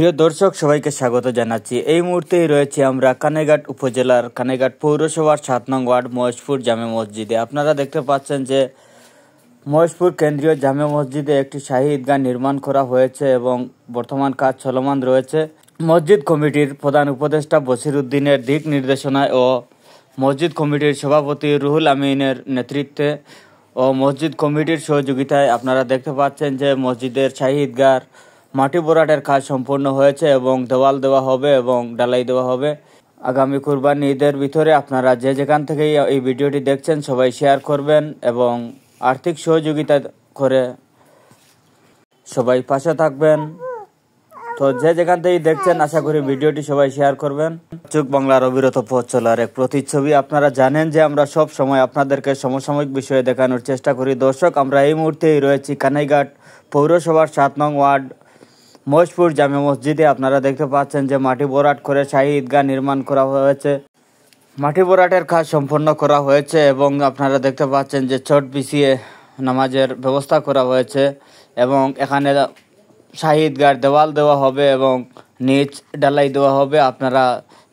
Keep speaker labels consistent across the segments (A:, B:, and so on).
A: প্রিয় দর্শক সবাইকে স্বাগত জানাচ্ছি। এই মুহূর্তেই রয়েছে আমরা কানাইঘাট উপজেলার কানাইঘাট পৌরসভার 7 নং ওয়ার্ড মহেশপুর জামে মসজিদে। আপনারা দেখতে পাচ্ছেন যে মহেশপুর কেন্দ্রীয় জামে মসজিদে একটি শাহী ঈদগাহ নির্মাণ করা হয়েছে এবং বর্তমান কাজ চলমান রয়েছে। মসজিদ কমিটির প্রধান উপদেষ্টা বসির উদ্দিনের দিক নির্দেশনায় ও মসজিদ কমিটির সভাপতি রুহুল আমিনের নেতৃত্বে ও মসজিদ কমিটির সহযোগিতায় আপনারা দেখতে পাচ্ছেন যে মসজিদের শাহী ঈদগাহর মাটি ভরাটের কাজ সম্পূর্ণ হয়েছে এবং দেওয়াল দেওয়া হবে এবং ঢালাই দেওয়া হবে। আগামী কুরবানি ঈদের ভিতরে আপনারা যে যেখান থেকে এই ভিডিওটি দেখছেন সবাই শেয়ার করবেন এবং আর্থিক সহযোগিতা করে সবাই পাশে থাকবেন। তো যে যেখান থেকে দেখছেন আশা করি ভিডিওটি সবাই শেয়ার করবেন। চোখ বাংলার অবিরত পথ চলার এক প্রতিচ্ছবি। আপনারা জানেন যে আমরা সব সময় আপনাদেরকে সমসাময়িক বিষয়ে দেখানোর চেষ্টা করি। দর্শক, আমরা এই মুহূর্তেই রয়েছি কানাইঘাট পৌরসভার 7 নং ওয়ার্ড মহেশপুর জামে মসজিদে। আপনারা দেখতে পাচ্ছেন যে মাটি ভরাট করে শাহী ঈদগাহ নির্মাণ করা হয়েছে। মাটি ভরাটের কাজ সম্পন্ন করা হয়েছে এবং আপনারা দেখতে পাচ্ছেন যে চট বিছিয়ে নামাজের ব্যবস্থা করা হয়েছে এবং এখানে শাহী ঈদগাহর দেওয়াল দেওয়া হবে এবং নিচ ঢালাই দেওয়া হবে। আপনারা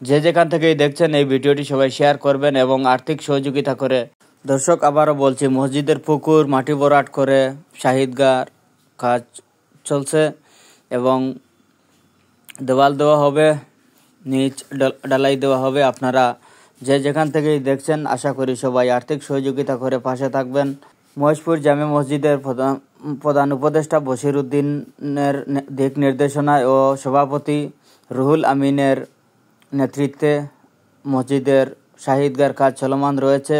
A: যে যেখান থেকেই দেখছেন এই ভিডিওটি সবাই শেয়ার করবেন এবং আর্থিক সহযোগিতা করে। দর্শক, আবারও বলছি, মসজিদের পুকুর মাটি ভরাট করে শাহী ঈদগাহর কাজ চলছে এবং দেওয়াল দেওয়া হবে, নিচ ঢালাই দেওয়া হবে। আপনারা যে যেখান থেকেই দেখছেন আশা করি সবাই আর্থিক সহযোগিতা করে পাশে থাকবেন। মহেশপুর জামে মসজিদের প্রধান উপদেষ্টা বসির উদ্দিনের দিক নির্দেশনায় ও সভাপতি রুহুল আমিনের নেতৃত্বে মসজিদের শাহী ঈদগাহর কাজ চলমান রয়েছে।